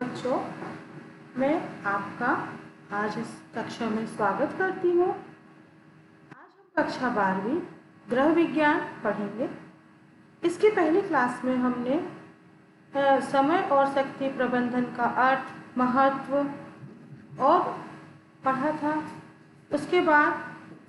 बच्चों, मैं आपका आज इस कक्षा में स्वागत करती हूँ। आज हम कक्षा 12वीं गृह विज्ञान पढ़ेंगे। इसकी पहली क्लास में हमने समय और शक्ति प्रबंधन का अर्थ, महत्व और पढ़ा था। उसके बाद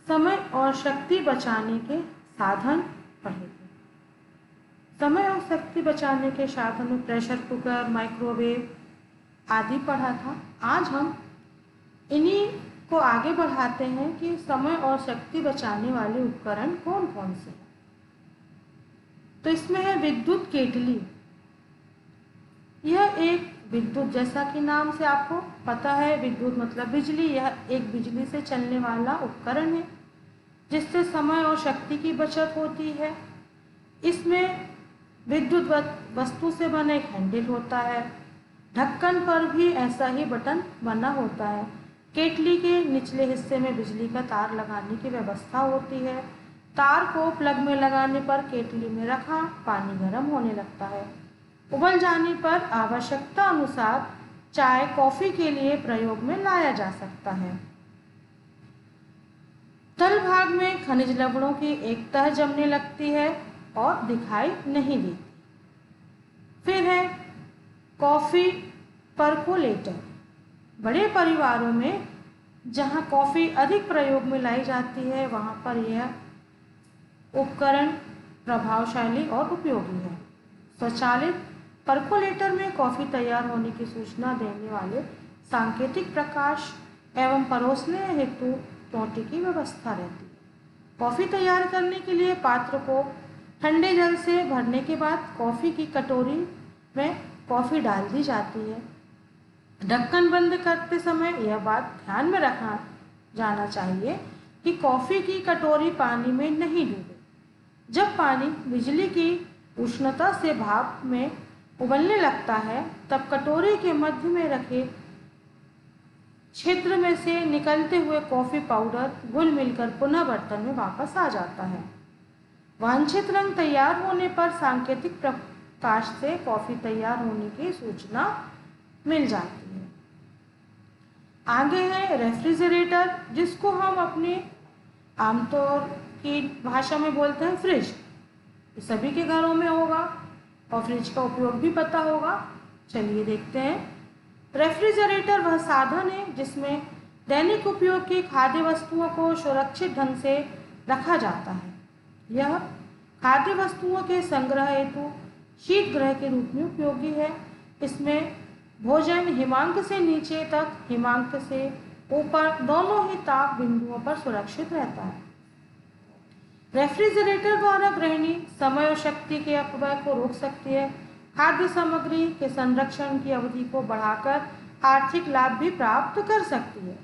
समय और शक्ति बचाने के साधन पढ़े थे। समय और शक्ति बचाने के साधन में प्रेशर कुकर, माइक्रोवेव आदि पढ़ा था। आज हम इन्हीं को आगे बढ़ाते हैं कि समय और शक्ति बचाने वाले उपकरण कौन कौन से हैं। तो इसमें है विद्युत केतली। यह एक विद्युत, जैसा कि नाम से आपको पता है, विद्युत मतलब बिजली। यह एक बिजली से चलने वाला उपकरण है जिससे समय और शक्ति की बचत होती है। इसमें विद्युत वस्तु से बना एक हैंडल होता है। ढक्कन पर भी ऐसा ही बटन बना होता है। केतली के निचले हिस्से में बिजली का तार लगाने की व्यवस्था होती है। तार को प्लग में लगाने पर केतली में रखा पानी गर्म होने लगता है। उबल जाने पर आवश्यकता अनुसार चाय, कॉफी के लिए प्रयोग में लाया जा सकता है। तल भाग में खनिज लवणों की एक तह जमने लगती है और दिखाई नहीं देती। फिर है कॉफी परकोलेटर। बड़े परिवारों में जहां कॉफी अधिक प्रयोग में लाई जाती है, वहां पर यह उपकरण प्रभावशाली और उपयोगी है। स्वचालित परकोलेटर में कॉफी तैयार होने की सूचना देने वाले सांकेतिक प्रकाश एवं परोसने हेतु टोंटी की व्यवस्था रहती है। कॉफी तैयार करने के लिए पात्र को ठंडे जल से भरने के बाद कॉफी की कटोरी में कॉफी डाल दी जाती है। ढक्कन बंद करते समय यह बात ध्यान में रखना जाना चाहिए कि कॉफी की कटोरी पानी में नहीं डूबे। जब पानी बिजली की उष्णता से भाप में उबलने लगता है, तब कटोरी के मध्य में रखे छिद्र में से निकलते हुए कॉफी पाउडर घुल मिलकर पुनः बर्तन में वापस आ जाता है। वांछित रंग तैयार होने पर सांकेतिक प्रकाश से कॉफी तैयार होने की सूचना मिल जाती है। आगे है रेफ्रिजरेटर, जिसको हम अपने आमतौर की भाषा में बोलते हैं फ्रिज। सभी के घरों में होगा और फ्रिज का उपयोग भी पता होगा। चलिए देखते हैं। रेफ्रिजरेटर वह साधन है जिसमें दैनिक उपयोग की खाद्य वस्तुओं को सुरक्षित ढंग से रखा जाता है। यह खाद्य वस्तुओं के संग्रह हेतु शीत गृह के रूप में उपयोगी है। इसमें भोजन हिमांक से नीचे तक, हिमांक से ऊपर दोनों ही ताप बिंदुओं पर सुरक्षित रहता है। रेफ्रिजरेटर द्वारा गृहिणी समय और शक्ति के अपव्यय को रोक सकती है। खाद्य सामग्री के संरक्षण की अवधि को बढ़ाकर आर्थिक लाभ भी प्राप्त कर सकती है।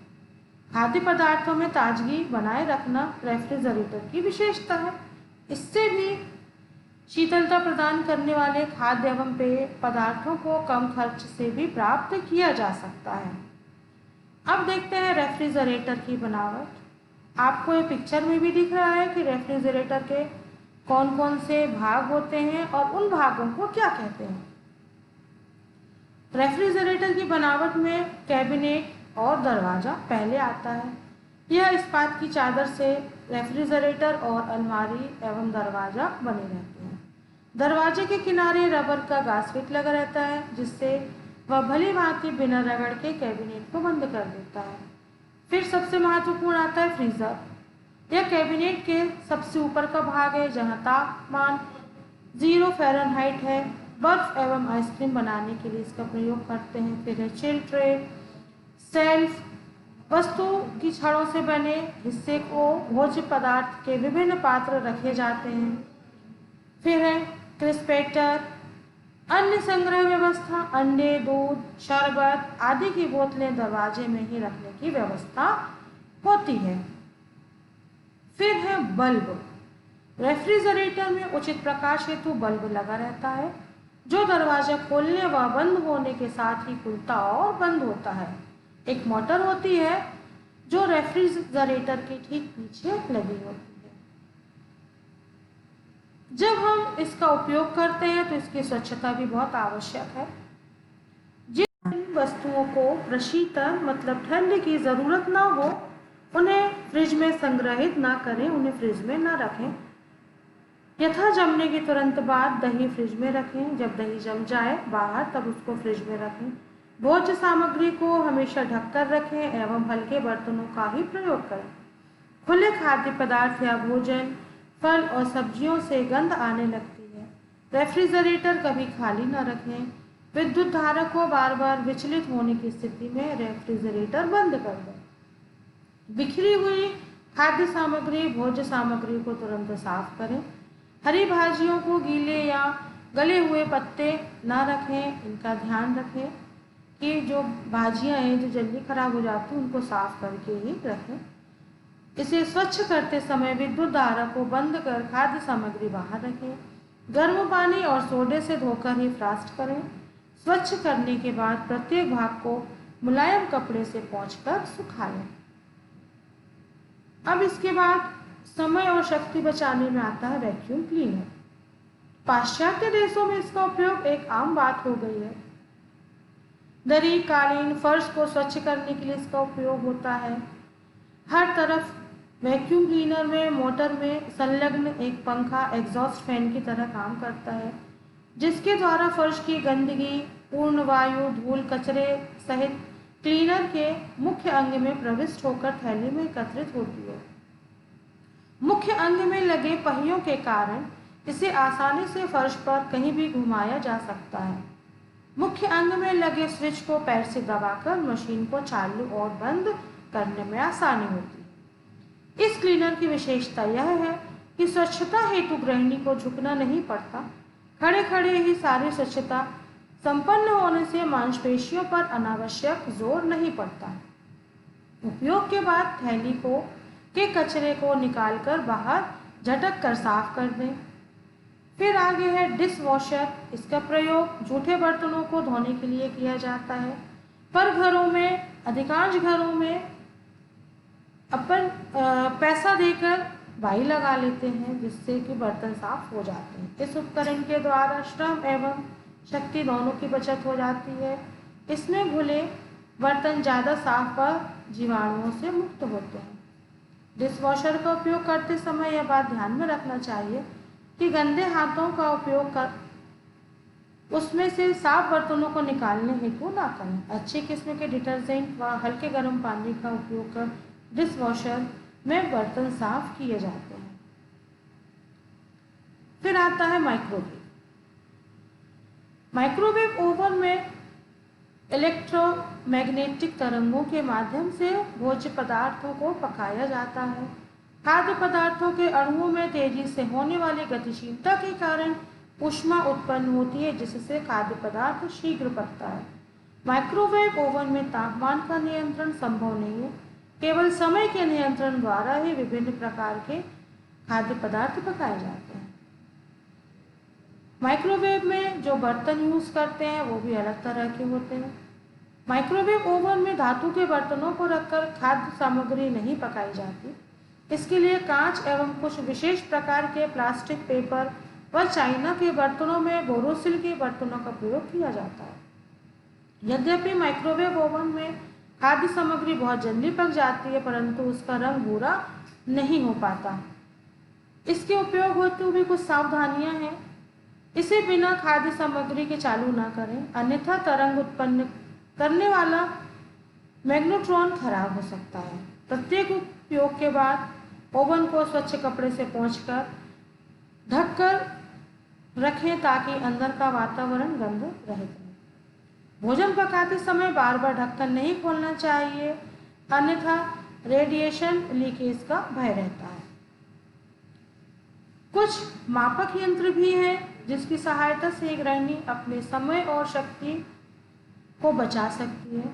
खाद्य पदार्थों में ताजगी बनाए रखना रेफ्रिजरेटर की विशेषता है। इससे भी शीतलता प्रदान करने वाले खाद्य एवं पेय पदार्थों को कम खर्च से भी प्राप्त किया जा सकता है। अब देखते हैं रेफ्रिजरेटर की बनावट। आपको ये पिक्चर में भी दिख रहा है कि रेफ्रिजरेटर के कौन कौन से भाग होते हैं और उन भागों को क्या कहते हैं। रेफ्रिजरेटर की बनावट में कैबिनेट और दरवाजा पहले आता है। यह इस्पात की चादर से रेफ्रिजरेटर और अलमारी एवं दरवाजा बने रहते हैं। दरवाजे के किनारे रबर का गास्केट लगा रहता है, जिससे वह भली भांति बिना रगड़ के कैबिनेट को बंद कर देता है। फिर सबसे महत्वपूर्ण आता है फ्रीजर। यह कैबिनेट के सबसे ऊपर का भाग है, जहां तापमान 0 फ़ारेनहाइट है। बर्फ एवं आइसक्रीम बनाने के लिए इसका प्रयोग करते हैं। फिर है चिल ट्रे, सेल्फ, वस्तु की छड़ों से बने हिस्से को भोज्य पदार्थ के विभिन्न पात्र रखे जाते हैं। फिर है क्रिस्पेटर, अन्य संग्रह व्यवस्था, अंडे, दूध, शरबत आदि की बोतलें दरवाजे में ही रखने की व्यवस्था होती है। फिर है बल्ब। रेफ्रिजरेटर में उचित प्रकाश हेतु बल्ब लगा रहता है, जो दरवाजा खोलने व बंद होने के साथ ही खुलता और बंद होता है। एक मोटर होती है जो रेफ्रिजरेटर के ठीक पीछे लगी होती है। जब हम इसका उपयोग करते हैं तो इसकी स्वच्छता भी बहुत आवश्यक है। जिस वस्तुओं को प्रशीतन मतलब ठंड की ज़रूरत ना हो उन्हें फ्रिज में संग्रहित ना करें, उन्हें फ्रिज में ना रखें। यथा जमने के तुरंत बाद दही फ्रिज में रखें, जब दही जम जाए बाहर तब उसको फ्रिज में रखें। भोज्य सामग्री को हमेशा ढककर रखें एवं हल्के बर्तनों का ही प्रयोग करें। खुले खाद्य पदार्थ या भोजन, फल और सब्जियों से गंध आने लगती है। रेफ्रिजरेटर कभी खाली न रखें। विद्युत धारा को बार बार विचलित होने की स्थिति में रेफ्रिजरेटर बंद कर दें। बिखरी हुई खाद्य सामग्री, भोज्य सामग्री को तुरंत साफ करें। हरी भाजियों को गीले या गले हुए पत्ते ना रखें। इनका ध्यान रखें कि जो भाजियां हैं जो जल्दी खराब हो जाती हैं उनको साफ करके ही रखें। इसे स्वच्छ करते समय विद्युत धारा को बंद कर खाद्य सामग्री बाहर रखें। गर्म पानी और सोडे से धोकर ही फ्रास्ट करें। स्वच्छ करने के बाद प्रत्येक भाग को मुलायम कपड़े से पोंछकर सुखा लें। अब इसके बाद समय और शक्ति बचाने में आता है वैक्यूम क्लीनर। पाश्चात्य देशों में इसका उपयोग एक आम बात हो गई है। दरी, कालीन, फर्श को स्वच्छ करने के लिए इसका उपयोग होता है। हर तरफ वैक्यूम क्लीनर में मोटर में संलग्न एक पंखा एग्जॉस्ट फैन की तरह काम करता है, जिसके द्वारा फर्श की गंदगी, पूर्ण वायु, धूल, कचरे सहित क्लीनर के मुख्य अंग में प्रविष्ट होकर थैली में एकत्रित होती है। मुख्य अंग में लगे पहियों के कारण इसे आसानी से फर्श पर कहीं भी घुमाया जा सकता है। मुख्य अंग में लगे स्विच को पैर से दबाकर मशीन को चालू और बंद करने में आसानी होती है। इस क्लीनर की विशेषता यह है कि स्वच्छता हेतु गृहिणी को झुकना नहीं पड़ता। खड़े खड़े ही सारी स्वच्छता संपन्न होने से मांसपेशियों पर अनावश्यक जोर नहीं पड़ता। उपयोग के बाद थैली के कचरे को निकालकर बाहर झटक कर साफ कर दें। फिर आगे है डिश वॉशर। इसका प्रयोग जूठे बर्तनों को धोने के लिए किया जाता है, पर अधिकांश घरों में अपन पैसा देकर बाई लगा लेते हैं, जिससे कि बर्तन साफ हो जाते हैं। इस उपकरण के द्वारा श्रम एवं शक्ति दोनों की बचत हो जाती है। इसमें घुले बर्तन ज़्यादा साफ व जीवाणुओं से मुक्त होते हैं। डिश वॉशर का उपयोग करते समय यह बात ध्यान में रखना चाहिए कि गंदे हाथों का उपयोग कर उसमें से साफ बर्तनों को निकालने हेतु ना करें। अच्छी किस्म के डिटर्जेंट व हल्के गर्म पानी का उपयोग कर डिश वॉशर में बर्तन साफ किए जाते हैं। फिर आता है माइक्रोवेव। माइक्रोवेव ओवन में इलेक्ट्रोमैग्नेटिक तरंगों के माध्यम से भोज्य पदार्थों को पकाया जाता है। खाद्य पदार्थों के अणुओं में तेजी से होने वाली गतिशीलता के कारण ऊष्मा उत्पन्न होती है, जिससे खाद्य पदार्थ शीघ्र पकता है। माइक्रोवेव ओवन में तापमान का नियंत्रण संभव नहीं है। केवल समय के नियंत्रण द्वारा ही विभिन्न प्रकार के खाद्य पदार्थ पकाए जाते हैं। माइक्रोवेव में जो बर्तन यूज करते हैं वो भी अलग तरह के होते हैं। माइक्रोवेव ओवन में धातु के बर्तनों को रखकर खाद्य सामग्री नहीं पकाई जाती। इसके लिए कांच एवं कुछ विशेष प्रकार के प्लास्टिक, पेपर व चाइना के बर्तनों में बोरोसिल के बर्तनों का प्रयोग किया जाता है। यद्यपि माइक्रोवेव ओवन में खाद्य सामग्री बहुत जल्दी पक जाती है, परंतु उसका रंग भूरा नहीं हो पाता। इसके उपयोग होते हुए कुछ सावधानियां हैं। इसे बिना खाद्य सामग्री के चालू ना करें, अन्यथा तरंग उत्पन्न करने वाला मैग्नेट्रॉन खराब हो सकता है। प्रत्येक उपयोग के बाद ओवन को स्वच्छ कपड़े से पोंछकर ढककर रखें ताकि अंदर का वातावरण गंध रहित रहे। भोजन पकाते समय बार बार ढक्कन नहीं खोलना चाहिए, अन्यथा रेडिएशन लीकेज का भय रहता है। कुछ मापक यंत्र भी हैं जिसकी सहायता से गृहिणी अपने समय और शक्ति को बचा सकती है।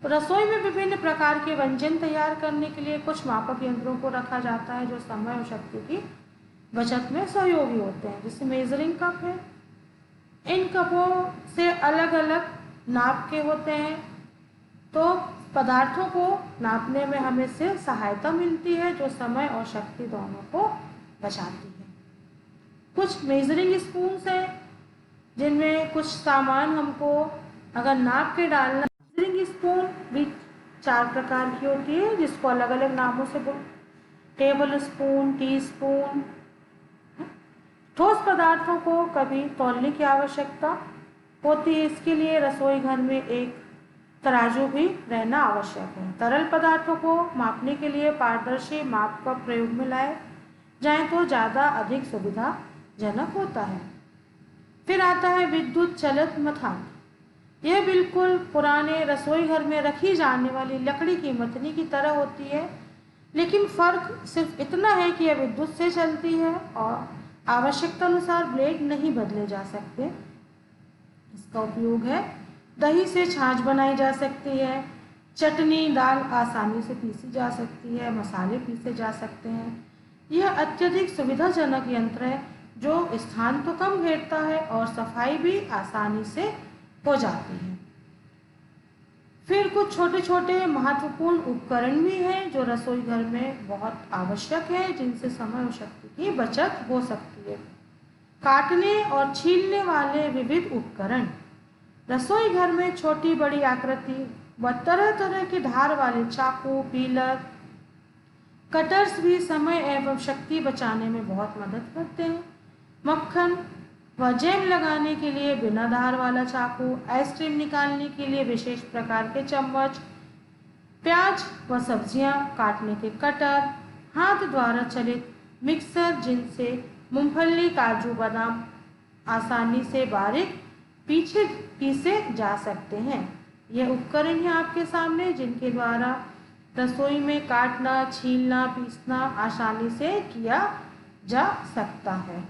रसोई में विभिन्न प्रकार के व्यंजन तैयार करने के लिए कुछ मापक यंत्रों को रखा जाता है जो समय और शक्ति की बचत में सहयोगी होते हैं। जैसे मेजरिंग कप है, इन कपों से अलग अलग नाप के होते हैं, तो पदार्थों को नापने में हमें से सहायता मिलती है जो समय और शक्ति दोनों को बचाती है। कुछ मेजरिंग स्पून्स हैं जिनमें कुछ सामान हमको अगर नाप के डालना स्पून भी 4 प्रकार की होती है, जिसको अलग अलग नामों से बोल, टेबल स्पून, टी स्पून। ठोस पदार्थों को कभी तौलने की आवश्यकता होती है, इसके लिए रसोई घर में एक तराजू भी रहना आवश्यक है। तरल पदार्थों को मापने के लिए पारदर्शी माप का प्रयोग में लाए जाए तो ज़्यादा अधिक सुविधाजनक होता है। फिर आता है विद्युत चलित मथान। यह बिल्कुल पुराने रसोई घर में रखी जाने वाली लकड़ी की मथनी की तरह होती है, लेकिन फर्क सिर्फ इतना है कि यह विद्युत से चलती है और आवश्यकता अनुसार ब्लेड नहीं बदले जा सकते। इसका उपयोग है दही से छाछ बनाई जा सकती है, चटनी दाल आसानी से पीसी जा सकती है, मसाले पीसे जा सकते हैं। यह अत्यधिक सुविधाजनक यंत्र है जो स्थान तो कम घेरता है और सफाई भी आसानी से हो जाती है। फिर कुछ छोटे छोटे महत्वपूर्ण उपकरण भी हैं जो रसोई घर में बहुत आवश्यक है, जिनसे समय और शक्ति की बचत हो सकती है। काटने और छीलने वाले विविध उपकरण। रसोई घर में छोटी बड़ी आकृति व तरह तरह के धार वाले चाकू, पीलर, कटर्स भी समय एवं शक्ति बचाने में बहुत मदद करते हैं। मक्खन व जैम लगाने के लिए बिना धार वाला चाकू, आइसक्रीम निकालने के लिए विशेष प्रकार के चम्मच, प्याज व सब्जियां काटने के कटर, हाथ द्वारा चलित मिक्सर जिनसे मूंगफली, काजू, बादाम आसानी से बारीक पीसे जा सकते हैं। यह उपकरण है आपके सामने जिनके द्वारा रसोई में काटना, छीलना, पीसना आसानी से किया जा सकता है।